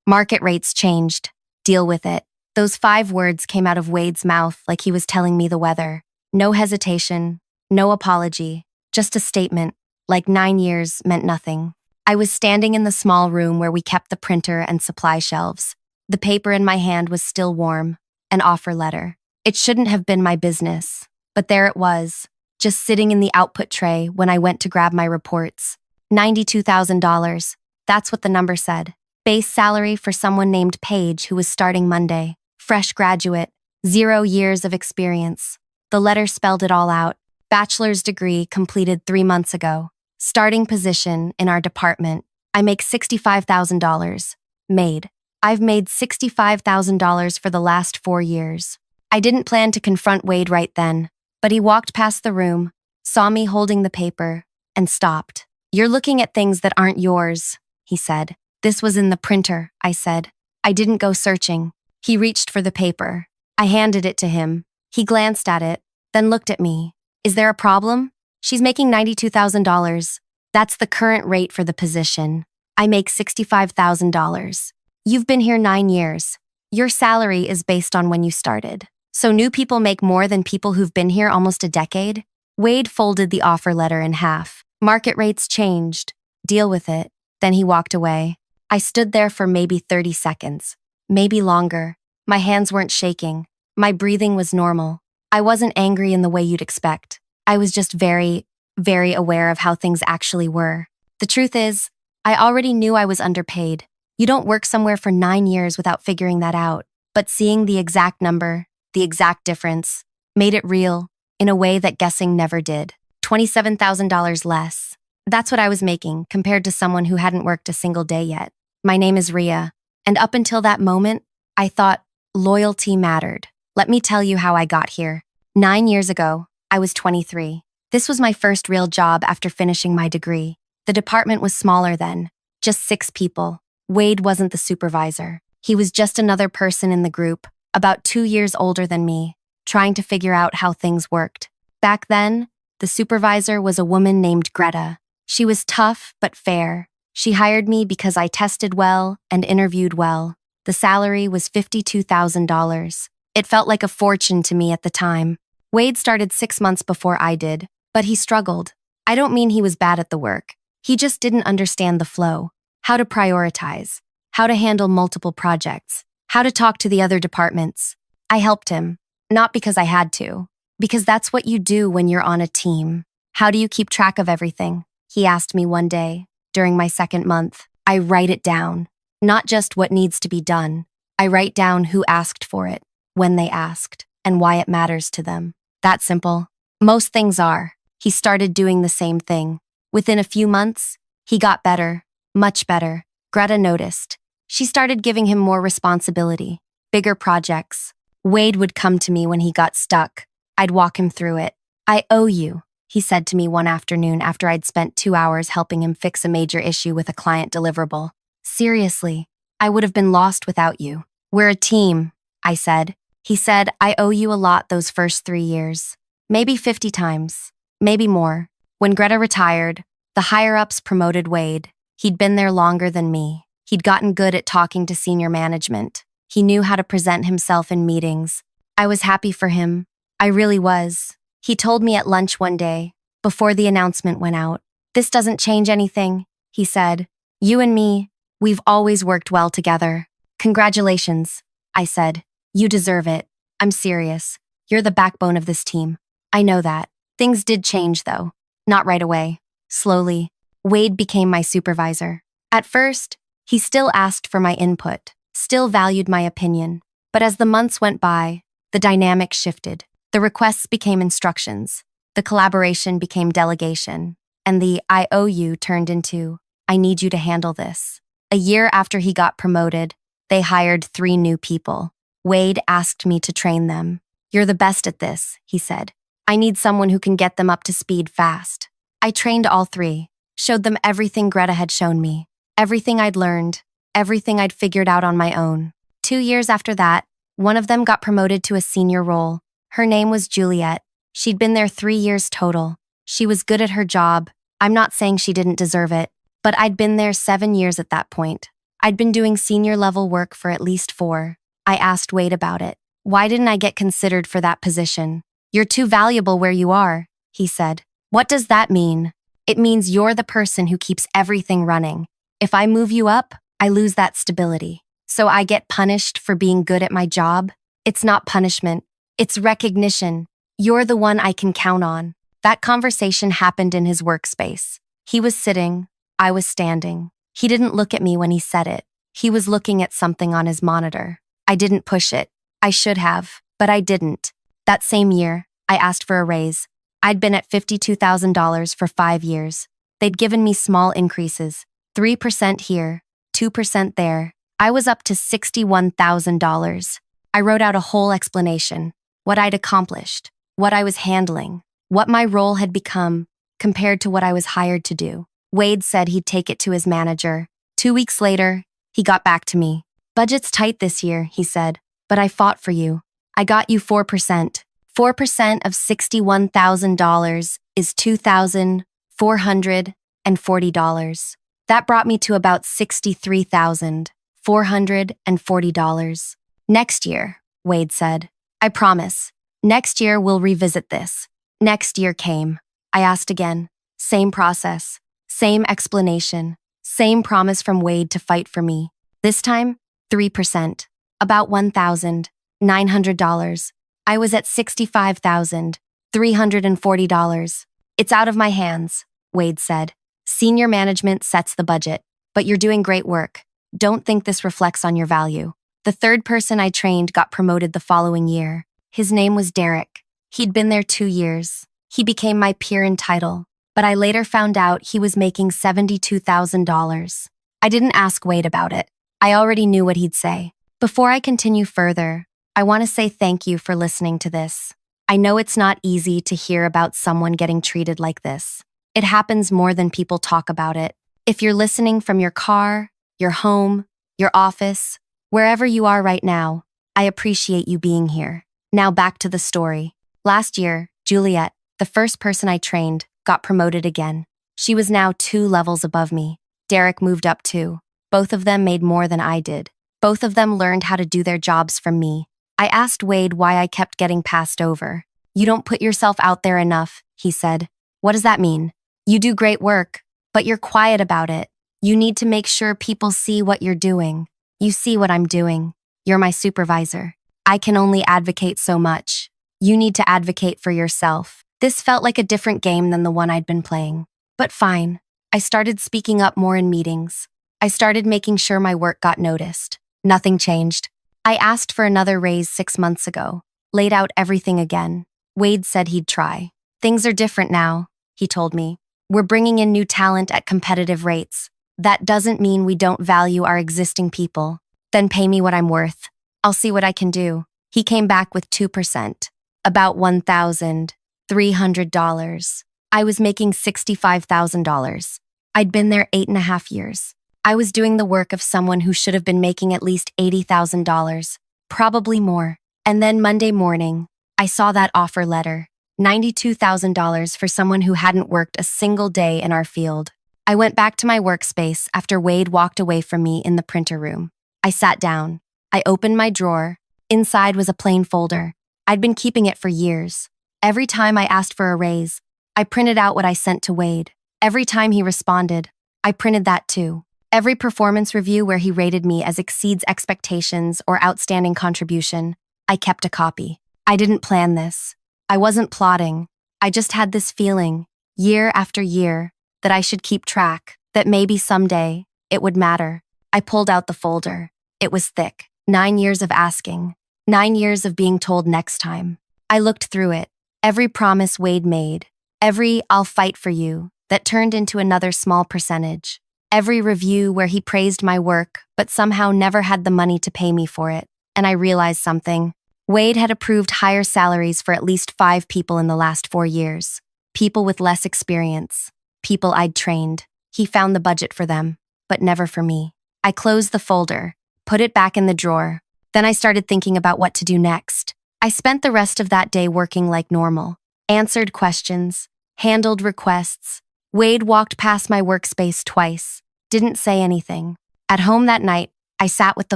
Market rates changed. Deal with it. Those 5 words came out of Wade's mouth like he was telling me the weather. No hesitation, no apology, just a statement, like 9 years meant nothing. I was standing in the small room where we kept the printer and supply shelves. The paper in my hand was still warm, an offer letter. It shouldn't have been my business, but there it was, just sitting in the output tray when I went to grab my reports. $92,000. That's what the number said. Base salary for someone named Paige who was starting Monday. Fresh graduate, 0 years of experience. The letter spelled it all out. Bachelor's degree completed 3 months ago. Starting position in our department. I make $65,000. Made. I've made $65,000 for the last 4 years. I didn't plan to confront Wade right then, but he walked past the room, saw me holding the paper, and stopped. You're looking at things that aren't yours, he said. This was in the printer, I said. I didn't go searching. He reached for the paper. I handed it to him. He glanced at it, then looked at me. Is there a problem? She's making $92,000. That's the current rate for the position. I make $65,000. You've been here 9 years. Your salary is based on when you started. So new people make more than people who've been here almost a decade? Wade folded the offer letter in half. Market rates changed. Deal with it. Then he walked away. I stood there for maybe 30 seconds. Maybe longer. My hands weren't shaking. My breathing was normal. I wasn't angry in the way you'd expect. I was just very, very aware of how things actually were. The truth is, I already knew I was underpaid. You don't work somewhere for 9 years without figuring that out. But seeing the exact number, the exact difference, made it real in a way that guessing never did. $27,000 less. That's what I was making compared to someone who hadn't worked a single day yet. My name is Rhea, and up until that moment, I thought loyalty mattered. Let me tell you how I got here. 9 years ago, I was 23. This was my first real job after finishing my degree. The department was smaller then, just 6 people. Wade wasn't the supervisor. He was just another person in the group, about 2 years older than me, trying to figure out how things worked. Back then, the supervisor was a woman named Greta. She was tough but fair. She hired me because I tested well and interviewed well. The salary was $52,000. It felt like a fortune to me at the time. Wade started 6 months before I did, but he struggled. I don't mean he was bad at the work. He just didn't understand the flow, how to prioritize, how to handle multiple projects, how to talk to the other departments. I helped him, not because I had to, because that's what you do when you're on a team. How do you keep track of everything? He asked me one day, during my 2nd month. I write it down, not just what needs to be done. I write down who asked for it, when they asked, and why it matters to them. That simple. Most things are. He started doing the same thing. Within a few months, he got better, much better. Greta noticed. She started giving him more responsibility, bigger projects. Wade would come to me when he got stuck. I'd walk him through it. I owe you, he said to me one afternoon after I'd spent 2 hours helping him fix a major issue with a client deliverable. Seriously, I would have been lost without you. We're a team, I said. He said, I owe you a lot those first 3 years. Maybe 50 times. Maybe more. When Greta retired, the higher-ups promoted Wade. He'd been there longer than me. He'd gotten good at talking to senior management. He knew how to present himself in meetings. I was happy for him. I really was. He told me at lunch one day, before the announcement went out. This doesn't change anything, he said. You and me, we've always worked well together. Congratulations, I said. You deserve it. I'm serious. You're the backbone of this team. I know that. Things did change, though. Not right away. Slowly. Wade became my supervisor. At first, he still asked for my input, still valued my opinion. But as the months went by, the dynamic shifted. The requests became instructions. The collaboration became delegation. And the I owe you turned into, I need you to handle this. A year after he got promoted, they hired 3 new people. Wade asked me to train them. You're the best at this, he said. I need someone who can get them up to speed fast. I trained all 3, showed them everything Greta had shown me, everything I'd learned, everything I'd figured out on my own. 2 years after that, one of them got promoted to a senior role. Her name was Juliet. She'd been there 3 years total. She was good at her job. I'm not saying she didn't deserve it, but I'd been there 7 years at that point. I'd been doing senior level work for at least 4. I asked Wade about it. Why didn't I get considered for that position? You're too valuable where you are, he said. What does that mean? It means you're the person who keeps everything running. If I move you up, I lose that stability. So I get punished for being good at my job? It's not punishment. It's recognition. You're the one I can count on. That conversation happened in his workspace. He was sitting, I was standing. He didn't look at me when he said it. He was looking at something on his monitor. I didn't push it. I should have, but I didn't. That same year, I asked for a raise. I'd been at $52,000 for 5 years. They'd given me small increases, 3% here, 2% there. I was up to $61,000. I wrote out a whole explanation, what I'd accomplished, what I was handling, what my role had become compared to what I was hired to do. Wade said he'd take it to his manager. 2 weeks later, he got back to me. Budget's tight this year, he said, but I fought for you. I got you 4%. 4% of $61,000 is $2,440. That brought me to about $63,440. Next year, Wade said. I promise. Next year we'll revisit this. Next year came. I asked again. Same process. Same explanation. Same promise from Wade to fight for me. This time, 3%. About $1,900. I was at $65,340. It's out of my hands, Wade said. Senior management sets the budget, but you're doing great work. Don't think this reflects on your value. The third person I trained got promoted the following year. His name was Derek. He'd been there 2 years. He became my peer in title, but I later found out he was making $72,000. I didn't ask Wade about it. I already knew what he'd say. Before I continue further, I want to say thank you for listening to this. I know it's not easy to hear about someone getting treated like this. It happens more than people talk about it. If you're listening from your car, your home, your office, wherever you are right now, I appreciate you being here. Now back to the story. Last year, Juliet, the first person I trained, got promoted again. She was now 2 levels above me. Derek moved up too. Both of them made more than I did. Both of them learned how to do their jobs from me. I asked Wade why I kept getting passed over. You don't put yourself out there enough, he said. What does that mean? You do great work, but you're quiet about it. You need to make sure people see what you're doing. You see what I'm doing. You're my supervisor. I can only advocate so much. You need to advocate for yourself. This felt like a different game than the one I'd been playing. But fine. I started speaking up more in meetings. I started making sure my work got noticed. Nothing changed. I asked for another raise 6 months ago, laid out everything again. Wade said he'd try. Things are different now, he told me. We're bringing in new talent at competitive rates. That doesn't mean we don't value our existing people. Then pay me what I'm worth. I'll see what I can do. He came back with 2%, about $1,300. I was making $65,000. I'd been there 8.5 years. I was doing the work of someone who should have been making at least $80,000, probably more. And then Monday morning, I saw that offer letter, $92,000 for someone who hadn't worked a single day in our field. I went back to my workspace after Wade walked away from me in the printer room. I sat down. I opened my drawer. Inside was a plain folder. I'd been keeping it for years. Every time I asked for a raise, I printed out what I sent to Wade. Every time he responded, I printed that too. Every performance review where he rated me as exceeds expectations or outstanding contribution, I kept a copy. I didn't plan this. I wasn't plotting. I just had this feeling, year after year, that I should keep track, that maybe someday it would matter. I pulled out the folder. It was thick. 9 years of asking. 9 years of being told next time. I looked through it. Every promise Wade made. Every "I'll fight for you" that turned into another small percentage. Every review where he praised my work, but somehow never had the money to pay me for it. And I realized something. Wade had approved higher salaries for at least 5 people in the last 4 years. People with less experience. People I'd trained. He found the budget for them, but never for me. I closed the folder, put it back in the drawer. Then I started thinking about what to do next. I spent the rest of that day working like normal. Answered questions. Handled requests. Wade walked past my workspace twice. Didn't say anything. At home that night, I sat with the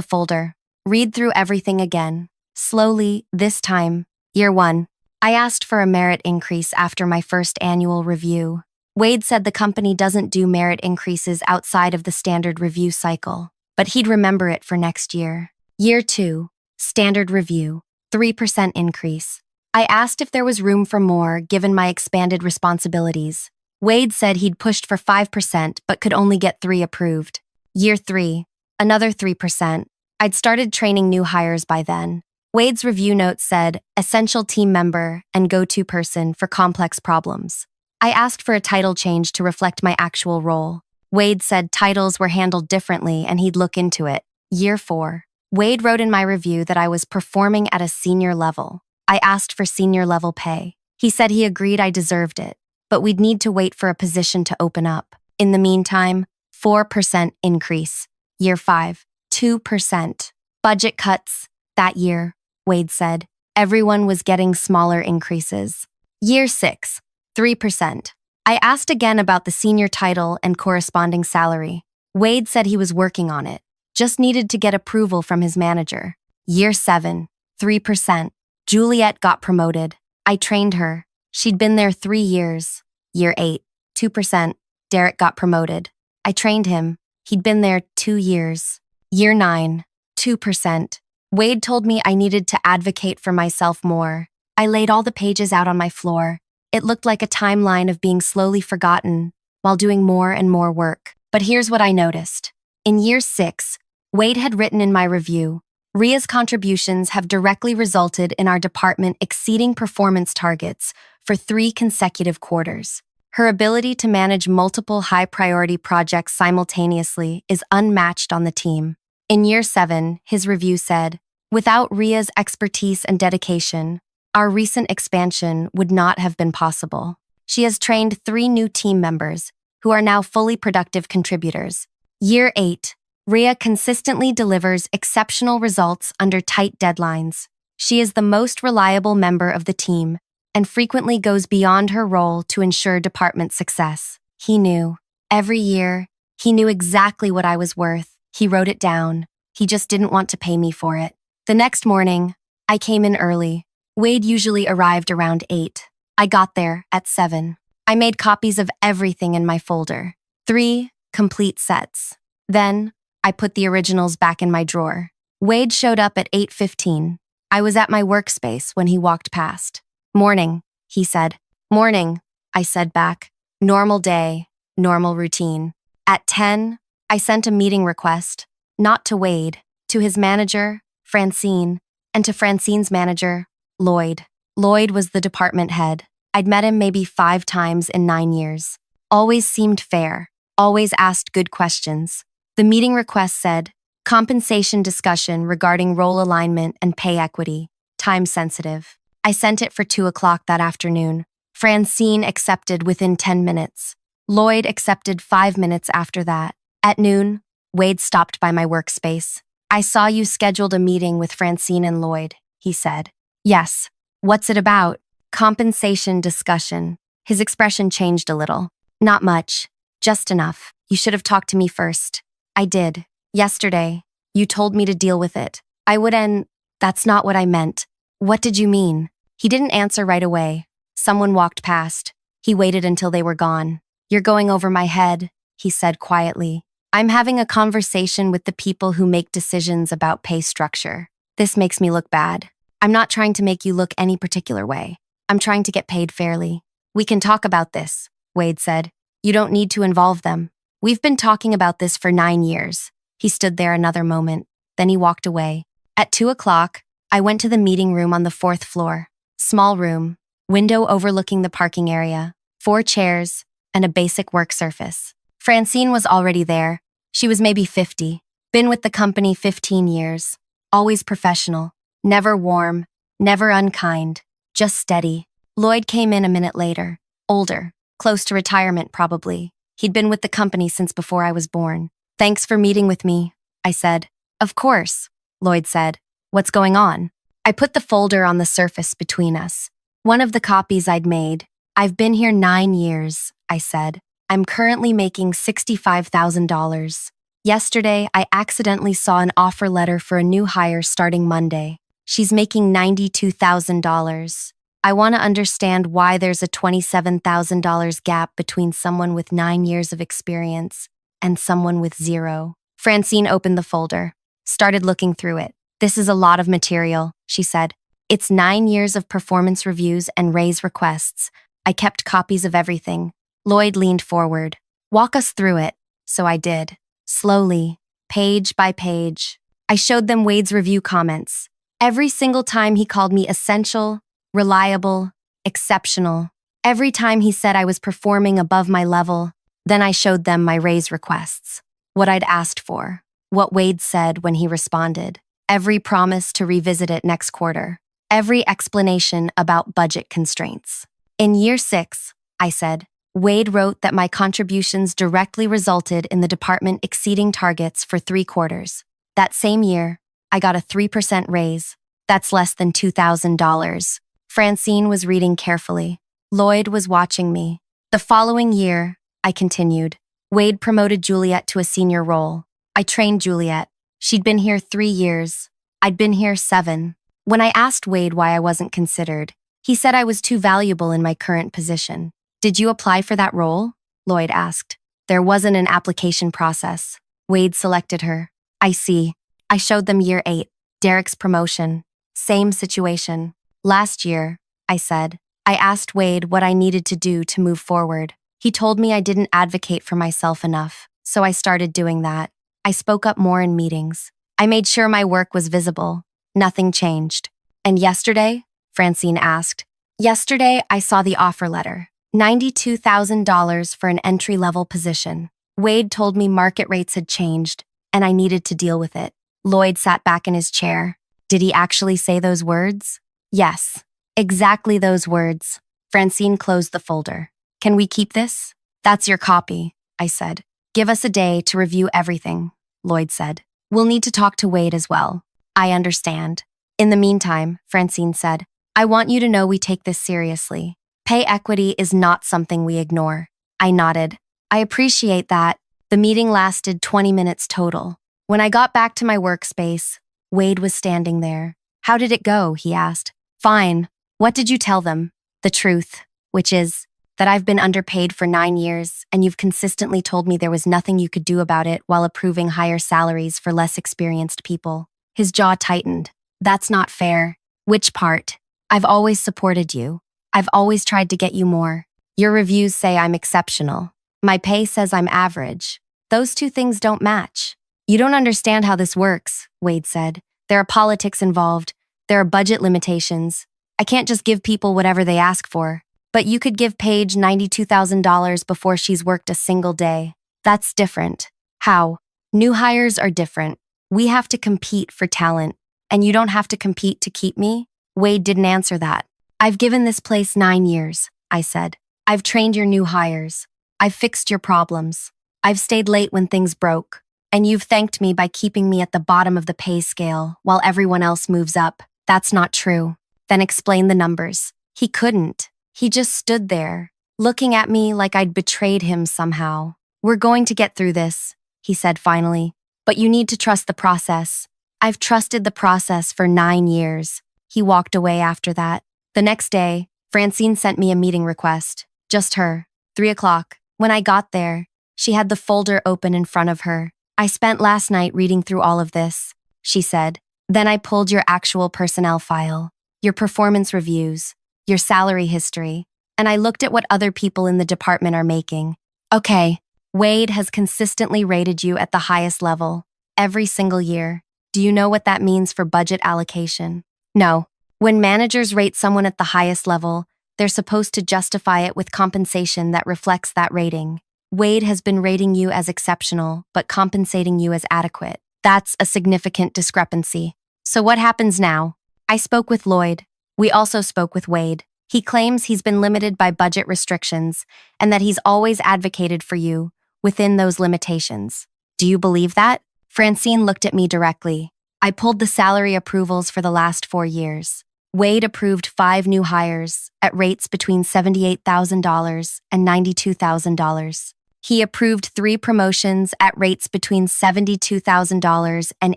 folder, read through everything again. Slowly, this time, year 1. I asked for a merit increase after my first annual review. Wade said the company doesn't do merit increases outside of the standard review cycle, but he'd remember it for next year. Year 2, standard review, 3% increase. I asked if there was room for more given my expanded responsibilities. Wade said he'd pushed for 5% but could only get 3 approved. Year 3, another 3%. I'd started training new hires by then. Wade's review note said, essential team member and go-to person for complex problems. I asked for a title change to reflect my actual role. Wade said titles were handled differently and he'd look into it. Year 4. Wade wrote in my review that I was performing at a senior level. I asked for senior level pay. He said he agreed I deserved it, but we'd need to wait for a position to open up. In the meantime, 4% increase. Year 5, 2%. Budget cuts. That year, Wade said, everyone was getting smaller increases. Year 6, 3%. I asked again about the senior title and corresponding salary. Wade said he was working on it, just needed to get approval from his manager. Year 7, 3%. Juliet got promoted. I trained her. She'd been there 3 years. Year 8, 2%. Derek got promoted. I trained him. He'd been there 2 years. Year 9, 2%. Wade told me I needed to advocate for myself more. I laid all the pages out on my floor. It looked like a timeline of being slowly forgotten while doing more and more work. But here's what I noticed. In year 6, Wade had written in my review, Ria's contributions have directly resulted in our department exceeding performance targets for 3 consecutive quarters. Her ability to manage multiple high-priority projects simultaneously is unmatched on the team. In year 7, his review said, without Ria's expertise and dedication, our recent expansion would not have been possible. She has trained 3 new team members who are now fully productive contributors. Year 8, Ria consistently delivers exceptional results under tight deadlines. She is the most reliable member of the team and frequently goes beyond her role to ensure department success. He knew. Every year, he knew exactly what I was worth. He wrote it down. He just didn't want to pay me for it. The next morning, I came in early. Wade usually arrived around 8. I got there at 7. I made copies of everything in my folder. 3 complete sets. Then, I put the originals back in my drawer. Wade showed up at 8:15. I was at my workspace when he walked past. Morning, he said. Morning, I said back. Normal day, normal routine. At 10, I sent a meeting request, not to Wade, to his manager, Francine, and to Francine's manager, Lloyd. Lloyd was the department head. I'd met him maybe 5 times in 9 years. Always seemed fair, always asked good questions. The meeting request said, compensation discussion regarding role alignment and pay equity, time sensitive. I sent it for 2 o'clock that afternoon. Francine accepted within 10 minutes. Lloyd accepted 5 minutes after that. At noon, Wade stopped by my workspace. I saw you scheduled a meeting with Francine and Lloyd, he said. Yes. What's it about? Compensation discussion. His expression changed a little. Not much. Just enough. You should have talked to me first. I did. Yesterday. You told me to deal with it. I wouldn't. That's not what I meant. What did you mean? He didn't answer right away. Someone walked past. He waited until they were gone. You're going over my head, he said quietly. I'm having a conversation with the people who make decisions about pay structure. This makes me look bad. I'm not trying to make you look any particular way. I'm trying to get paid fairly. We can talk about this, Wade said. You don't need to involve them. We've been talking about this for 9 years. He stood there another moment. Then he walked away. At 2 o'clock, I went to the meeting room on the 4th floor. Small room, window overlooking the parking area, 4 chairs, and a basic work surface. Francine was already there. She was maybe 50, been with the company 15 years, always professional, never warm, never unkind, just steady. Lloyd came in a minute later, older, close to retirement probably. He'd been with the company since before I was born. Thanks for meeting with me, I said. Of course, Lloyd said. What's going on? I put the folder on the surface between us. One of the copies I'd made. I've been here 9 years, I said. I'm currently making $65,000. Yesterday, I accidentally saw an offer letter for a new hire starting Monday. She's making $92,000. I want to understand why there's a $27,000 gap between someone with 9 years of experience and someone with zero. Francine opened the folder, started looking through it. This is a lot of material, she said. It's 9 years of performance reviews and raise requests. I kept copies of everything. Lloyd leaned forward. Walk us through it. So I did. Slowly, page by page. I showed them Wade's review comments. Every single time he called me essential, reliable, exceptional. Every time he said I was performing above my level, then I showed them my raise requests. What I'd asked for. What Wade said when he responded. Every promise to revisit it next quarter. Every explanation about budget constraints. In year 6, I said, Wade wrote that my contributions directly resulted in the department exceeding targets for 3 quarters. That same year, I got a 3% raise. That's less than $2,000. Francine was reading carefully. Lloyd was watching me. The following year, I continued. Wade promoted Juliet to a senior role. I trained Juliet. She'd been here 3 years. I'd been here 7. When I asked Wade why I wasn't considered, he said I was too valuable in my current position. Did you apply for that role? Lloyd asked. There wasn't an application process. Wade selected her. I see. I showed them year 8, Derek's promotion. Same situation. Last year, I said, I asked Wade what I needed to do to move forward. He told me I didn't advocate for myself enough, so I started doing that. I spoke up more in meetings. I made sure my work was visible. Nothing changed. And yesterday? Francine asked. Yesterday, I saw the offer letter. $92,000 for an entry-level position. Wade told me market rates had changed, and I needed to deal with it. Lloyd sat back in his chair. Did he actually say those words? Yes, exactly those words. Francine closed the folder. Can we keep this? That's your copy, I said. Give us a day to review everything, Lloyd said. We'll need to talk to Wade as well. I understand. In the meantime, Francine said, I want you to know we take this seriously. Pay equity is not something we ignore. I nodded. I appreciate that. The meeting lasted 20 minutes total. When I got back to my workspace, Wade was standing there. How did it go? He asked. Fine. What did you tell them? The truth, which is that I've been underpaid for 9 years, and you've consistently told me there was nothing you could do about it while approving higher salaries for less experienced people. His jaw tightened. That's not fair. Which part? I've always supported you. I've always tried to get you more. Your reviews say I'm exceptional. My pay says I'm average. Those 2 things don't match. You don't understand how this works, Wade said. There are politics involved. There are budget limitations. I can't just give people whatever they ask for. But you could give Paige $92,000 before she's worked a single day. That's different. How? New hires are different. We have to compete for talent. And you don't have to compete to keep me? Wade didn't answer that. I've given this place 9 years, I said. I've trained your new hires. I've fixed your problems. I've stayed late when things broke. And you've thanked me by keeping me at the bottom of the pay scale while everyone else moves up. That's not true. Then explain the numbers. He couldn't. He just stood there, looking at me like I'd betrayed him somehow. We're going to get through this, he said finally. But you need to trust the process. I've trusted the process for 9 years. He walked away after that. The next day, Francine sent me a meeting request. Just her. 3 o'clock. When I got there, she had the folder open in front of her. I spent last night reading through all of this, she said. Then I pulled your actual personnel file, your performance reviews, your salary history, and I looked at what other people in the department are making. Okay, Wade has consistently rated you at the highest level, every single year. Do you know what that means for budget allocation? No. When managers rate someone at the highest level, they're supposed to justify it with compensation that reflects that rating. Wade has been rating you as exceptional, but compensating you as adequate. That's a significant discrepancy. So what happens now? I spoke with Lloyd. We also spoke with Wade. He claims he's been limited by budget restrictions and that he's always advocated for you within those limitations. Do you believe that? Francine looked at me directly. I pulled the salary approvals for the last 4 years. Wade approved 5 new hires at rates between $78,000 and $92,000. He approved 3 promotions at rates between $72,000 and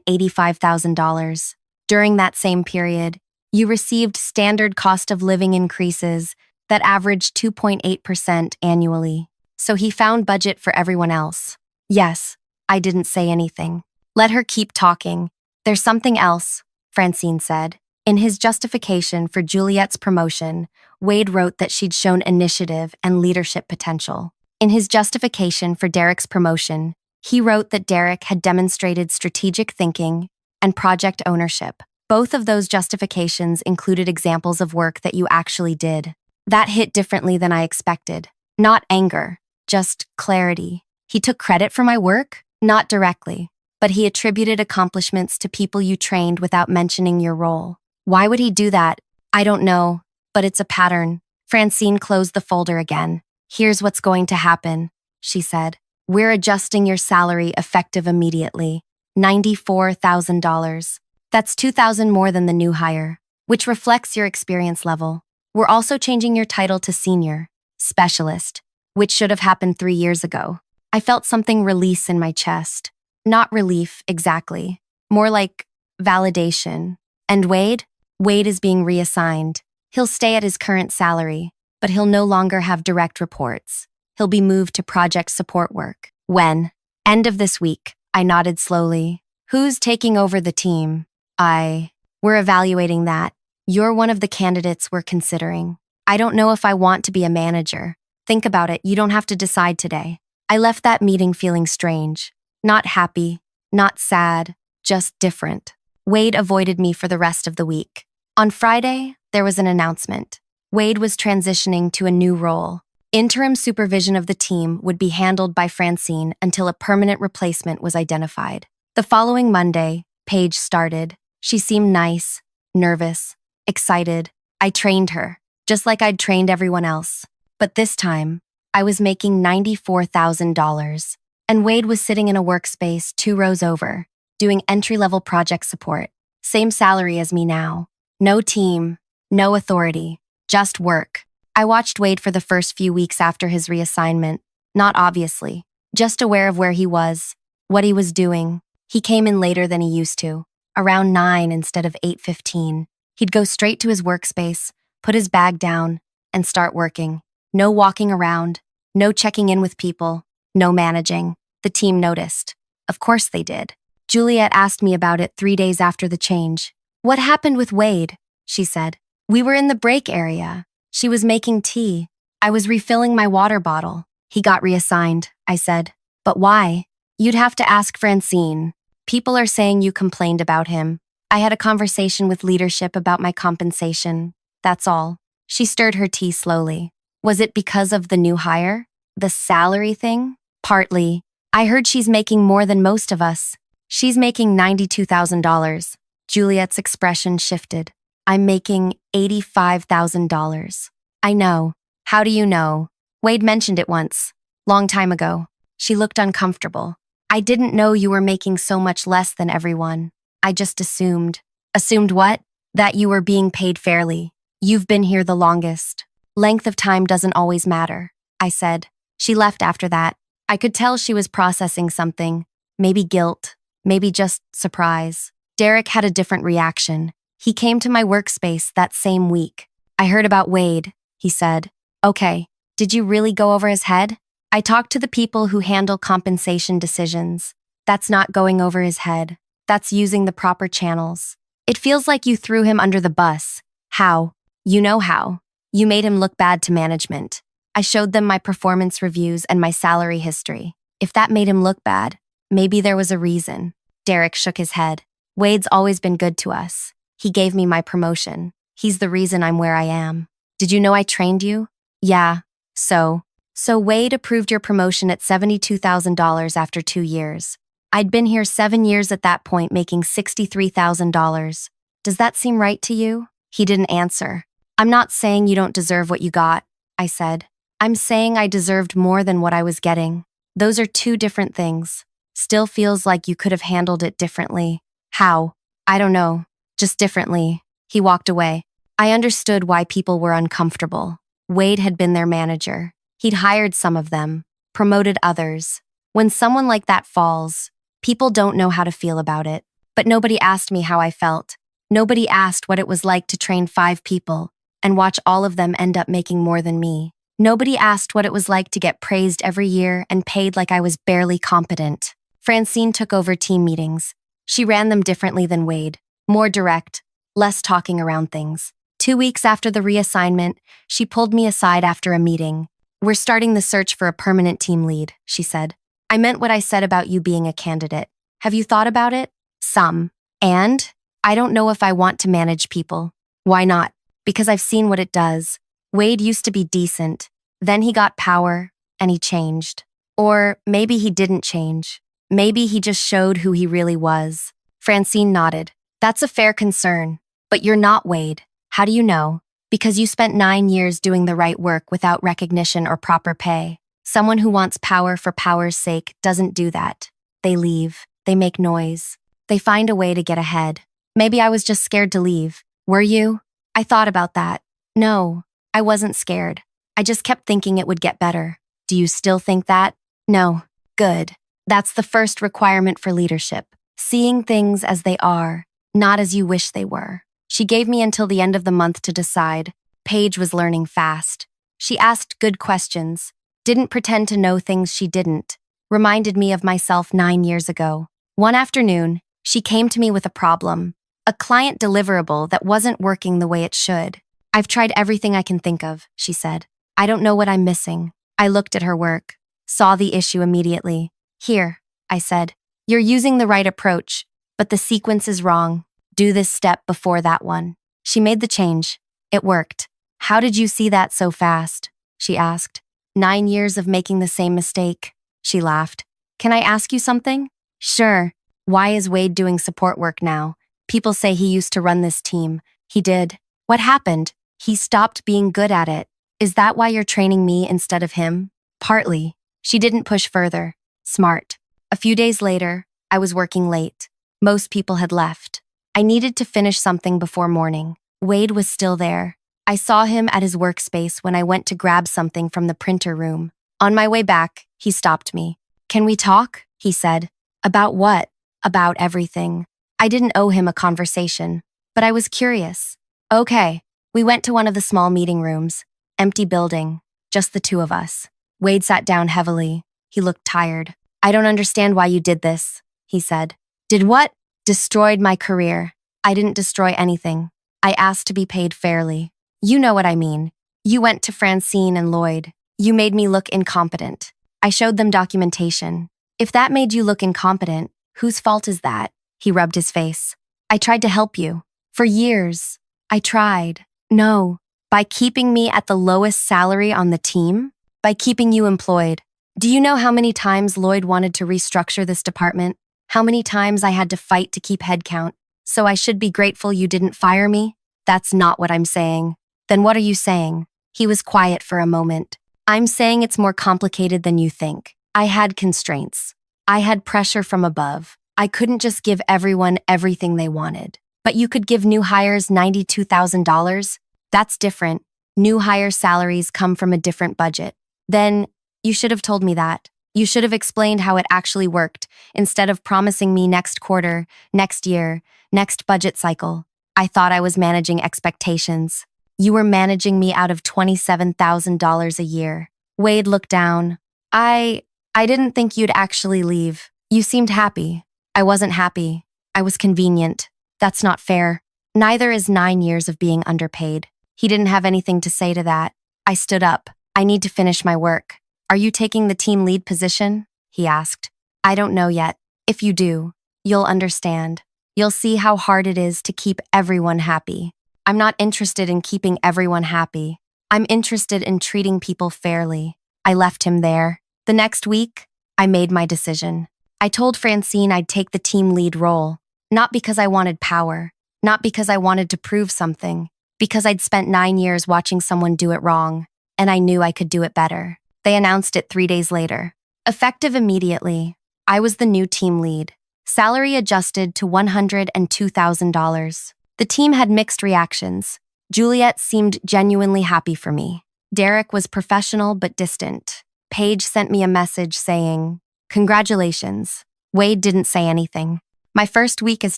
$85,000. During that same period, you received standard cost of living increases that averaged 2.8% annually. So he found budget for everyone else. Yes, I didn't say anything. Let her keep talking. There's something else, Francine said. In his justification for Juliet's promotion, Wade wrote that she'd shown initiative and leadership potential. In his justification for Derek's promotion, he wrote that Derek had demonstrated strategic thinking and project ownership. Both of those justifications included examples of work that you actually did. That hit differently than I expected. Not anger, just clarity. He took credit for my work? Not directly, but he attributed accomplishments to people you trained without mentioning your role. Why would he do that? I don't know, but it's a pattern. Francine closed the folder again. Here's what's going to happen, she said. We're adjusting your salary effective immediately. $94,000. That's $2,000 more than the new hire, which reflects your experience level. We're also changing your title to senior, specialist, which should have happened 3 years ago. I felt something release in my chest. Not relief, exactly. More like validation. And Wade? Wade is being reassigned. He'll stay at his current salary, but he'll no longer have direct reports. He'll be moved to project support work. When? End of this week. I nodded slowly. Who's taking over the team? We're evaluating that. You're one of the candidates we're considering. I don't know if I want to be a manager. Think about it, you don't have to decide today. I left that meeting feeling strange. Not happy, not sad, just different. Wade avoided me for the rest of the week. On Friday, there was an announcement. Wade was transitioning to a new role. Interim supervision of the team would be handled by Francine until a permanent replacement was identified. The following Monday, Paige started. She seemed nice, nervous, excited. I trained her, just like I'd trained everyone else. But this time, I was making $94,000, and Wade was sitting in a workspace 2 rows over, doing entry-level project support. Same salary as me now. No team, no authority, just work. I watched Wade for the first few weeks after his reassignment, not obviously, just aware of where he was, what he was doing. He came in later than he used to, around 9 instead of 8:15. He'd go straight to his workspace, put his bag down, and start working. No walking around, no checking in with people, no managing. The team noticed. Of course they did. Juliet asked me about it 3 days after the change. What happened with Wade? She said. We were in the break area. She was making tea. I was refilling my water bottle. He got reassigned, I said. But why? You'd have to ask Francine. People are saying you complained about him. I had a conversation with leadership about my compensation. That's all. She stirred her tea slowly. Was it because of the new hire? The salary thing? Partly. I heard she's making more than most of us. She's making $92,000. Juliet's expression shifted. I'm making $85,000. I know. How do you know? Wade mentioned it once. Long time ago. She looked uncomfortable. I didn't know you were making so much less than everyone. I just assumed. Assumed what? That you were being paid fairly. You've been here the longest. Length of time doesn't always matter, I said. She left after that. I could tell she was processing something. Maybe guilt. Maybe just surprise. Derek had a different reaction. He came to my workspace that same week. I heard about Wade, he said. Okay, did you really go over his head? I talked to the people who handle compensation decisions. That's not going over his head. That's using the proper channels. It feels like you threw him under the bus. How? You know how. You made him look bad to management. I showed them my performance reviews and my salary history. If that made him look bad, maybe there was a reason. Derek shook his head. Wade's always been good to us. He gave me my promotion. He's the reason I'm where I am. Did you know I trained you? Yeah. So Wade approved your promotion at $72,000 after 2 years. I'd been here 7 years at that point, making $63,000. Does that seem right to you? He didn't answer. I'm not saying you don't deserve what you got, I said. I'm saying I deserved more than what I was getting. Those are 2 different things. Still feels like you could have handled it differently. How? I don't know. Just differently. He walked away. I understood why people were uncomfortable. Wade had been their manager. He'd hired some of them. promoted others. When someone like that falls, people don't know how to feel about it. But nobody asked me how I felt. Nobody asked what it was like to train 5 people and watch all of them end up making more than me. Nobody asked what it was like to get praised every year and paid like I was barely competent. Francine took over team meetings. She ran them differently than Wade, more direct, less talking around things. 2 weeks after the reassignment, she pulled me aside after a meeting. "We're starting the search for a permanent team lead," she said. "I meant what I said about you being a candidate. Have you thought about it?" "Some. And I don't know if I want to manage people." "Why not?" "Because I've seen what it does. Wade used to be decent. Then he got power, and he changed. Or maybe he didn't change. Maybe he just showed who he really was." Francine nodded. "That's a fair concern. But you're not Wade. How do you know?" "Because you spent 9 years doing the right work without recognition or proper pay. Someone who wants power for power's sake doesn't do that. They leave. They make noise. They find a way to get ahead. Maybe I was just scared to leave. Were you?" "I thought about that." "No, I wasn't scared. I just kept thinking it would get better." "Do you still think that?" "No." "Good. That's the first requirement for leadership. Seeing things as they are, not as you wish they were." She gave me until the end of the month to decide. Paige was learning fast. She asked good questions, didn't pretend to know things she didn't, reminded me of myself 9 years ago. One afternoon, she came to me with a problem, a client deliverable that wasn't working the way it should. "I've tried everything I can think of," she said. "I don't know what I'm missing." I looked at her work, saw the issue immediately. "Here," I said. "You're using the right approach, but the sequence is wrong. Do this step before that one." She made the change. It worked. "How did you see that so fast?" she asked. 9 years of making the same mistake." She laughed. "Can I ask you something?" "Sure." "Why is Wade doing support work now? People say he used to run this team." "He did." "What happened?" "He stopped being good at it." "Is that why you're training me instead of him?" "Partly." She didn't push further. Smart. A few days later, I was working late. Most people had left. I needed to finish something before morning. Wade was still there. I saw him at his workspace when I went to grab something from the printer room. On my way back, he stopped me. "Can we talk?" he said. "About what?" "About everything." I didn't owe him a conversation, but I was curious. "Okay." We went to one of the small meeting rooms. Empty building. Just the 2 of us. Wade sat down heavily. He looked tired. "I don't understand why you did this," he said. "Did what?" "Destroyed my career." "I didn't destroy anything. I asked to be paid fairly." "You know what I mean. You went to Francine and Lloyd. You made me look incompetent. I showed them documentation. If that made you look incompetent, whose fault is that?" He rubbed his face. "I tried to help you. For years. I tried." "No. By keeping me at the lowest salary on the team? By keeping you employed. Do you know how many times Lloyd wanted to restructure this department? How many times I had to fight to keep headcount? So I should be grateful you didn't fire me?" "That's not what I'm saying." "Then what are you saying?" He was quiet for a moment. "I'm saying it's more complicated than you think. I had constraints. I had pressure from above. I couldn't just give everyone everything they wanted. But you could give new hires $92,000? That's different. New hire salaries come from a different budget." "Then you should have told me that. You should have explained how it actually worked, instead of promising me next quarter, next year, next budget cycle." "I thought I was managing expectations." "You were managing me out of $27,000 a year." Wade looked down. I didn't think you'd actually leave. You seemed happy." "I wasn't happy. I was convenient." "That's not fair." "Neither is 9 years of being underpaid." He didn't have anything to say to that. I stood up. "I need to finish my work." "Are you taking the team lead position?" he asked. "I don't know yet. If you do, you'll understand. You'll see how hard it is to keep everyone happy." "I'm not interested in keeping everyone happy. I'm interested in treating people fairly." I left him there. The next week, I made my decision. I told Francine I'd take the team lead role, not because I wanted power, not because I wanted to prove something, because I'd spent 9 years watching someone do it wrong, and I knew I could do it better. They announced it 3 days later. Effective immediately, I was the new team lead. Salary adjusted to $102,000. The team had mixed reactions. Juliet seemed genuinely happy for me. Derek was professional but distant. Paige sent me a message saying, "Congratulations." Wade didn't say anything. My first week as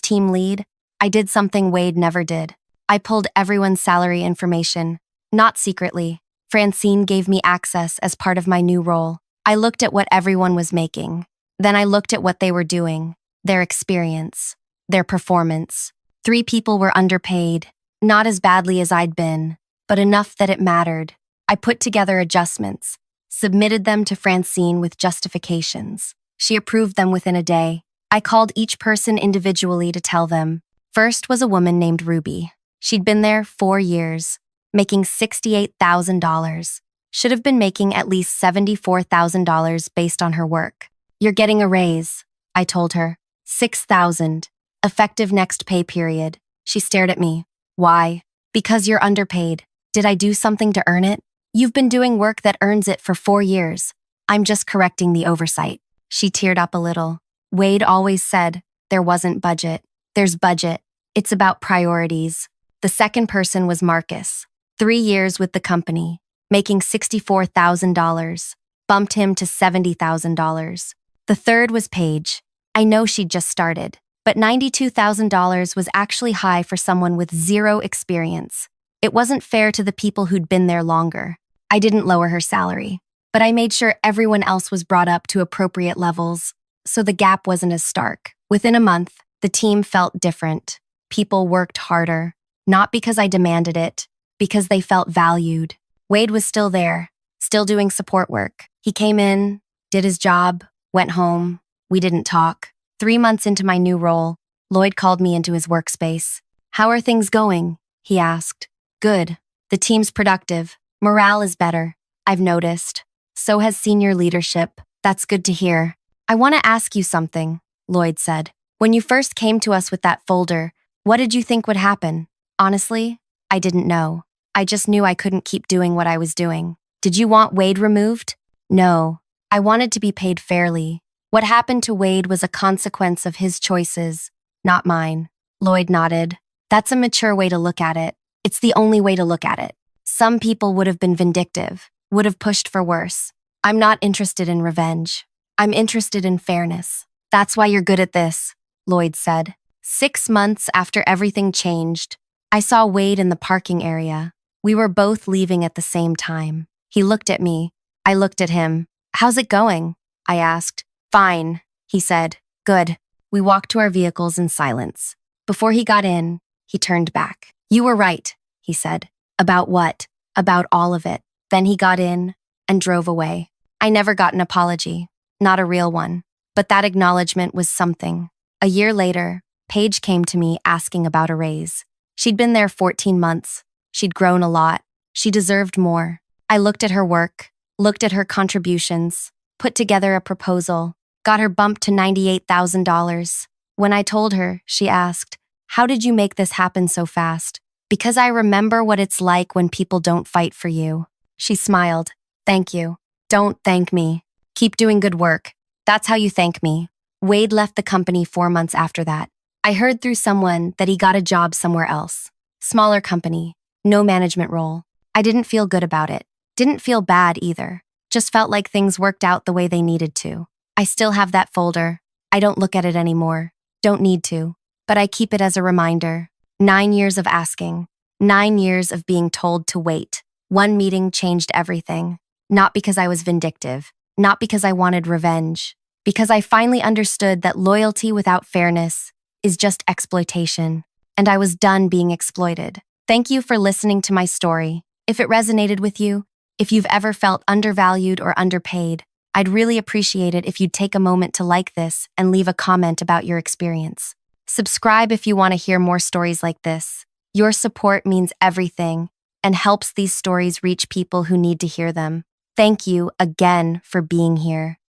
team lead, I did something Wade never did. I pulled everyone's salary information, not secretly. Francine gave me access as part of my new role. I looked at what everyone was making. Then I looked at what they were doing, their experience, their performance. 3 people were underpaid, not as badly as I'd been, but enough that it mattered. I put together adjustments, submitted them to Francine with justifications. She approved them within a day. I called each person individually to tell them. First was a woman named Ruby. She'd been there 4 years, making $68,000. Should have been making at least $74,000 based on her work. "You're getting a raise," I told her. $6,000. Effective next pay period. She stared at me. "Why?" "Because you're underpaid. Did I do something to earn it? You've been doing work that earns it for 4 years. I'm just correcting the oversight." She teared up a little. "Wade always said there wasn't budget. There's budget. It's about priorities." The second person was Marcus. 3 years with the company, making $64,000, bumped him to $70,000. The third was Paige. I know she'd just started, but $92,000 was actually high for someone with 0 experience. It wasn't fair to the people who'd been there longer. I didn't lower her salary, but I made sure everyone else was brought up to appropriate levels, so the gap wasn't as stark. Within a month, the team felt different. People worked harder, not because I demanded it, because they felt valued. Wade was still there, still doing support work. He came in, did his job, went home. We didn't talk. 3 months into my new role, Lloyd called me into his workspace. "How are things going?" he asked. "Good. The team's productive. Morale is better. I've noticed. So has senior leadership. That's good to hear." "I want to ask you something," Lloyd said. "When you first came to us with that folder, what did you think would happen?" Honestly, I didn't know. I just knew I couldn't keep doing what I was doing. "Did you want Wade removed?" "No. I wanted to be paid fairly. What happened to Wade was a consequence of his choices, not mine." Lloyd nodded. "That's a mature way to look at it. It's the only way to look at it. Some people would have been vindictive, would have pushed for worse. I'm not interested in revenge. I'm interested in fairness." "That's why you're good at this," Lloyd said. 6 months after everything changed, I saw Wade in the parking area. We were both leaving at the same time. He looked at me. I looked at him. "How's it going?" I asked. "Fine," he said. "Good." We walked to our vehicles in silence. Before he got in, he turned back. "You were right," he said. "About what?" "About all of it." Then he got in and drove away. I never got an apology, not a real one. But that acknowledgement was something. A year later, Paige came to me asking about a raise. She'd been there 14 months. She'd grown a lot. She deserved more. I looked at her work, looked at her contributions, put together a proposal, got her bumped to $98,000. When I told her, she asked, "How did you make this happen so fast?" "Because I remember what it's like when people don't fight for you." She smiled. "Thank you." "Don't thank me. Keep doing good work. That's how you thank me." Wade left the company 4 months after that. I heard through someone that he got a job somewhere else. Smaller company, no management role. I didn't feel good about it. Didn't feel bad either. Just felt like things worked out the way they needed to. I still have that folder. I don't look at it anymore. Don't need to. But I keep it as a reminder. 9 years of asking. 9 years of being told to wait. One meeting changed everything. Not because I was vindictive. Not because I wanted revenge. Because I finally understood that loyalty without fairness is just exploitation, and I was done being exploited. Thank you for listening to my story. If it resonated with you, if you've ever felt undervalued or underpaid, I'd really appreciate it if you'd take a moment to like this and leave a comment about your experience. Subscribe if you want to hear more stories like this. Your support means everything and helps these stories reach people who need to hear them. Thank you again for being here.